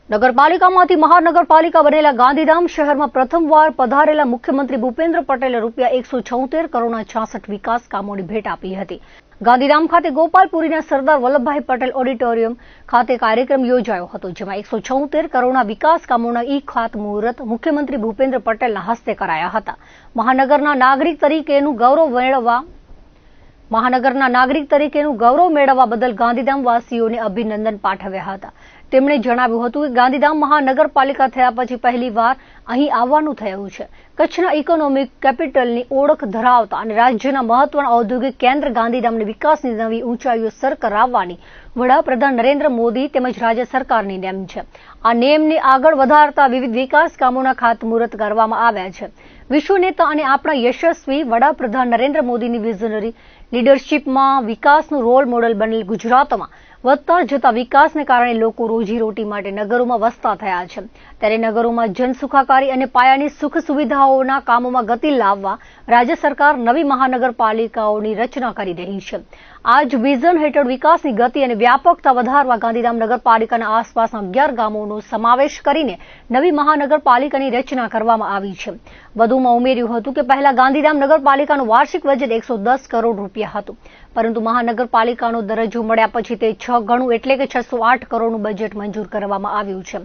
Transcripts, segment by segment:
નગરપાલિકામાંથી મહાનગરપાલિકા બનેલા ગાંધીધામ શહેરમાં પ્રથમવાર પધારેલા મુખ્યમંત્રી ભૂપેન્દ્ર પટેલે ₹176 કરોડના 66 વિકાસ કામોની ભેટ આપી હતી. ગાંધીધામ ખાતે ગોપાલપુરીના સરદાર વલ્લભભાઈ પટેલ ઓડિટોરિયમ ખાતે કાર્યક્રમ યોજાયો હતો, જેમાં 176 કરોડના વિકાસ કામોના ખાતમુહૂર્ત મુખ્યમંત્રી ભૂપેન્દ્ર પટેલના હસ્તે કરાયા હતા. મહાનગરના નાગરિક તરીકેનું ગૌરવ મેળવવા બદલ ગાંધીધામવાસીઓને અભિનંદન પાઠવ્યા હતા. તેમણે જણાવ્યું હતું કે ગાંધીધામ મહાનગરપાલિકા થયા પછી પહેલીવાર અહીં આવવાનું થયું છે. કચ્છના ઇકોનોમિક કેપિટલની ઓળખ ધરાવતા અને રાજ્યના મહત્વના ઔદ્યોગિક કેન્દ્ર ગાંધીધામને વિકાસની નવી ઊંચાઈઓ સર કરાવવાની વડાપ્રધાન નરેન્દ્ર મોદી તેમજ રાજ્ય સરકારની નેમ છે. આ નેમને આગળ વધારતા વિવિધ વિકાસ કામોના ખાતમુહૂર્ત કરવામાં આવ્યા છે. વિશ્વ નેતા અને આપણા યશસ્વી વડાપ્રધાન નરેન્દ્ર મોદીની વિઝનરી લીડરશીપમાં વિકાસનું રોલ મોડલ બનેલ ગુજરાતમાં વધતા જતા વિકાસને કારણે લોકો રોજીરોટી માટે નગરોમાં વસતા થયા છે. ત્યારે નગરોમાં જનસુખાકારી અને પાયાની સુખ સુવિધાઓના કામોમાં ગતિ લાવવા રાજ્ય સરકાર નવી મહાનગરપાલિકાઓની રચના કરી રહી છે. આ જ વિઝન હેઠળ વિકાસની ગતિ અને વ્યાપકતા વધારવા ગાંધીધામ નગરપાલિકાના આસપાસના 11 ગામોનો સમાવેશ કરીને નવી મહાનગરપાલિકાની રચના કરવામાં આવી છે. વધુમાં ઉમેર્યું હતું કે પહેલા ગાંધીધામ નગરપાલિકાનું વાર્ષિક બજેટ ₹110 કરોડ હતું, પરંતુ મહાનગરપાલિકાનો દરજ્જો મળ્યા પછી તે 6 ગણું એટલે કે ₹608 કરોડનું બજેટ મંજૂર કરવામાં આવ્યું છે.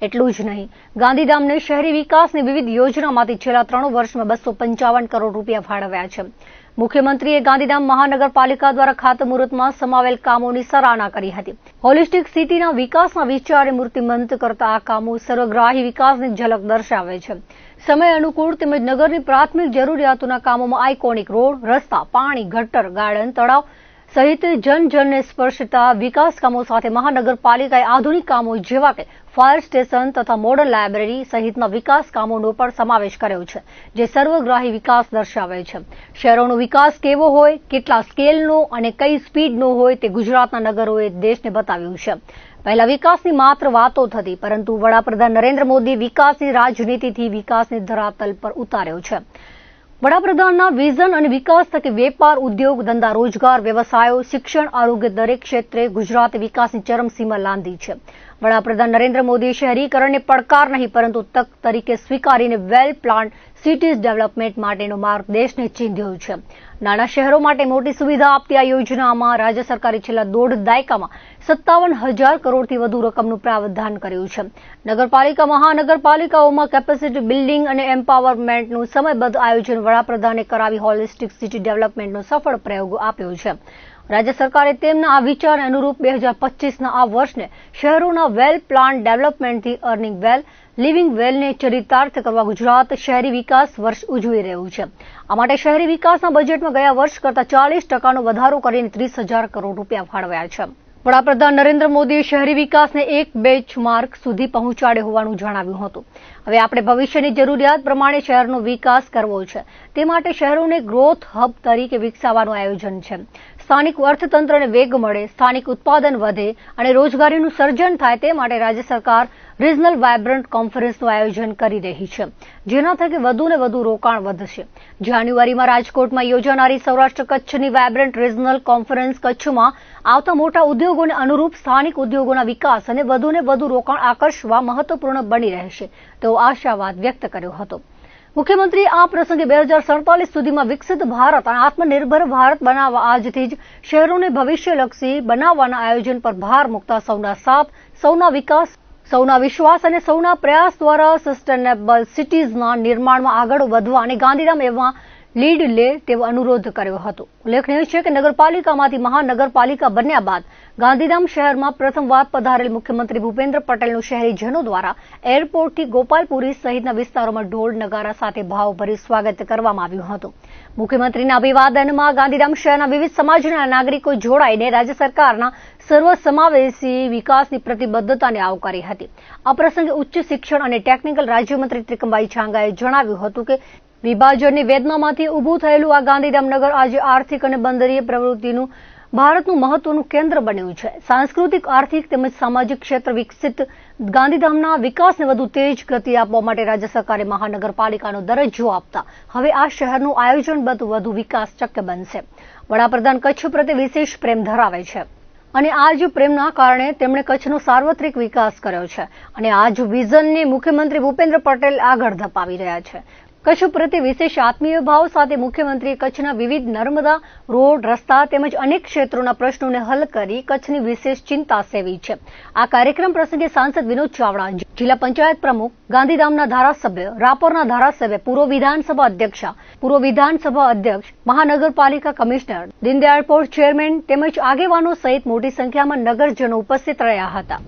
એટલું જ નહીં, ગાંધીધામને શહેરી વિકાસની વિવિધ યોજનામાંથી છેલ્લા 3 વર્ષમાં ₹255 કરોડ ફાળવ્યા છે. મુખ્યમંત્રીએ ગાંધીધામ મહાનગરપાલિકા દ્વારા ખાતમુહૂર્તમાં સમાવેલ કામોની સરાહના કરી હતી. હોલિસ્ટિક સિટીના વિકાસના વિચારને મૂર્તિમંત કરતા આ કામો સર્વગ્રાહી વિકાસની ઝલક દર્શાવે છે. સમય અનુકૂળ તેમજ નગરની પ્રાથમિક જરૂરિયાતોના કામોમાં આઇકોનિક રોડ, રસ્તા, પાણી, ગટર, ગાર્ડન, તળાવ સહિત જનજનને સ્પર્શતા વિકાસ કામો સાથે મહાનગરપાલિકાએ આધુનિક કામો જેવા કે ફાયર સ્ટેશન તથા મોડર્ન લાયબ્રેરી સહિતના વિકાસ કામોનો પણ સમાવેશ કર્યો છે, જે સર્વગ્રાહી વિકાસ દર્શાવે છે. શહેરોનો વિકાસ કેવો હોય, કેટલા સ્કેલનો અને કઈ સ્પીડનો હોય તે ગુજરાતના નગરોએ દેશને બતાવ્યું છે. પહેલા વિકાસની માત્ર વાતો થતી, પરંતુ વડાપ્રધાન નરેન્દ્ર મોદી વિકાસની રાજનીતિથી વિકાસને ધરાતલ પર ઉતાર્યો છે. વડાપ્રધાનના વિઝન અને વિકાસ થકી વેપાર, ઉદ્યોગ, ધંધા, રોજગાર, વ્યવસાયો, શિક્ષણ, આરોગ્ય દરેક ક્ષેત્રે ગુજરાતે વિકાસની ચરમસીમા લાંધી છે. વડાપ્રધાન નરેન્દ્ર મોદીએ શહેરીકરણને પડકાર નહીં પરંતુ તક તરીકે સ્વીકારીને વેલ પ્લાન્ડ સિટીઝ ડેવલપમેન્ટ માટેનો માર્ગ દેશને ચીંધ્યો છે. નાના શહેરો માટે મોટી સુવિધા આપતી આ યોજનામાં રાજ્ય સરકારે છેલ્લા 1.5 દાયકામાં 57,000 કરોડથી વધુ રકમનું પ્રાવધાન કર્યું છે. મહાનગરપાલિકાઓમાં કેપેસિટી બિલ્ડિંગ અને એમ્પાવરમેન્ટનું સમયબદ્ધ આયોજન વડાપ્રધાને કરાવી હોલિસ્ટિક સિટી ડેવલપમેન્ટનો સફળ પ્રયોગ આપ્યો છે. રાજ્ય સરકારે તેમના આ વિચારને અનુરૂપ 2025ના આ વર્ષને શહેરોના વેલ પ્લાન્ડ ડેવલપમેન્ટથી અર્નિંગ વેલ, લિવિંગ વેલને ચરિતાર્થ કરવા ગુજરાત શહેરી વિકાસ વર્ષ ઉજવી રહ્યું છે. આ માટે શહેરી વિકાસના બજેટમાં ગયા વર્ષ કરતા 40% વધારો કરીને ₹30,000 કરોડ ફાળવ્યા છે. વડાપ્રધાન નરેન્દ્ર મોદીએ શહેરી વિકાસને એક બેન્ચમાર્ક સુધી પહોંચાડ્યો હોવાનું જણાવ્યું હતું. હવે આપણે ભવિષ્યની જરૂરિયાત પ્રમાણે શહેરનો વિકાસ કરવો છે. તે માટે શહેરોને ગ્રોથ હબ તરીકે વિકસાવવાનું આયોજન છે. સ્થાનિક અર્થતંત્રને વેગ મળે, સ્થાનિક ઉત્પાદન વધે અને રોજગારીનું સર્જન થાય તે માટે રાજ્ય સરકાર રિજનલ વાયબ્રન્ટ કોન્ફરન્સનું આયોજન કરી રહી છે, જેના થકી વધુને વધુ રોકાણ વધશે. જાન્યુઆરીમાં રાજકોટમાં યોજાનારી સૌરાષ્ટ્ર કચ્છની વાયબ્રન્ટ રિજનલ કોન્ફરન્સ કચ્છમાં આવતા મોટા ઉદ્યોગોને અનુરૂપ સ્થાનિક ઉદ્યોગોના વિકાસ અને વધુને વધુ રોકાણ આકર્ષવા મહત્વપૂર્ણ બની રહેશે તેવો આશાવાદ વ્યક્ત કર્યો હતો. મુખ્યમંત્રીએ આ પ્રસંગે 2047 સુધીમાં વિકસિત ભારત અને આત્મનિર્ભર ભારત બનાવવા આજથી જ શહેરોને ભવિષ્યલક્ષી બનાવવાના આયોજન પર ભાર મૂકતા સૌના સાથ, સૌના વિકાસ, સૌના વિશ્વાસ અને સૌના પ્રયાસ દ્વારા સસ્ટેનેબલ સિટીઝના નિર્માણમાં આગળ વધવા અને ગાંધીધામ એમાં લીડ લે તેવો અનુરોધ કર્યો હતો. ઉલ્લેખનીય છે કે નગરપાલિકામાંથી મહાનગરપાલિકા બન્યા બાદ ગાંધીધામ શહેરમાં પ્રથમવાર પધારેલ મુખ્યમંત્રી ભૂપેન્દ્ર પટેલનું શહેરીજનો દ્વારા એરપોર્ટથી ગોપાલપુરી સહિતના વિસ્તારોમાં ઢોલ નગારા સાથે ભાવભર્યું સ્વાગત કરવામાં આવ્યું હતું. મુખ્યમંત્રીના અભિવાદનમાં ગાંધીધામ શહેરના વિવિધ સમાજના નાગરિકો જોડાઈને રાજ્ય સરકારના સર્વસમાવેશી વિકાસની પ્રતિબદ્ધતાને આવકારી હતી. આ પ્રસંગે ઉચ્ચ શિક્ષણ અને ટેકનિકલ રાજ્યમંત્રી ત્રિકમભાઈ છાંગાએ જણાવ્યું હતું કે વિભાજનની વેદનામાંથી ઊભું થયેલું આ ગાંધીધામ નગર આજે આર્થિક અને બંદરીય પ્રવૃત્તિનું ભારતનું મહત્વનું કેન્દ્ર બન્યું છે. સાંસ્કૃતિક, આર્થિક તેમજ સામાજિક ક્ષેત્ર વિકસિત ગાંધીધામના વિકાસને વધુ તેજ ગતિ આપવા માટે રાજ્ય સરકારે મહાનગરપાલિકાનો દરજ્જો આપતા હવે આ શહેરનું આયોજનબદ્ધ વધુ વિકાસ શક્ય બનશે. વડાપ્રધાન કચ્છ પ્રત્યે વિશેષ પ્રેમ ધરાવે છે. અને આ જ પ્રેમના કારણે તેમણે કચ્છનો સાર્વત્રિક વિકાસ કર્યો છે અને આ જ વિઝનને મુખ્યમંત્રી ભૂપેન્દ્ર પટેલ આગળ ધપાવી રહ્યા છે. કચ્છ પ્રત્યે વિશેષ આત્મીય ભાવ સાથે મુખ્યમંત્રીએ કચ્છના વિવિધ નર્મદા રોડ રસ્તા તેમજ અનેક ક્ષેત્રોના પ્રશ્નોને હલ કરી કચ્છની વિશેષ ચિંતા સેવી છે. આ કાર્યક્રમ પ્રસંગે સાંસદ વિનોદ ચાવડા, જિલ્લા પંચાયત પ્રમુખ, ગાંધીધામના ધારાસભ્ય, રાપરના ધારાસભ્ય, પૂર્વ વિધાનસભા અધ્યક્ષ, મહાનગરપાલિકા કમિશનર, દીનદયાળ પોર્ટ ચેરમેન તેમજ આગેવાનો સહિત મોટી સંખ્યામાં નગરજનો ઉપસ્થિત રહ્યા હતા.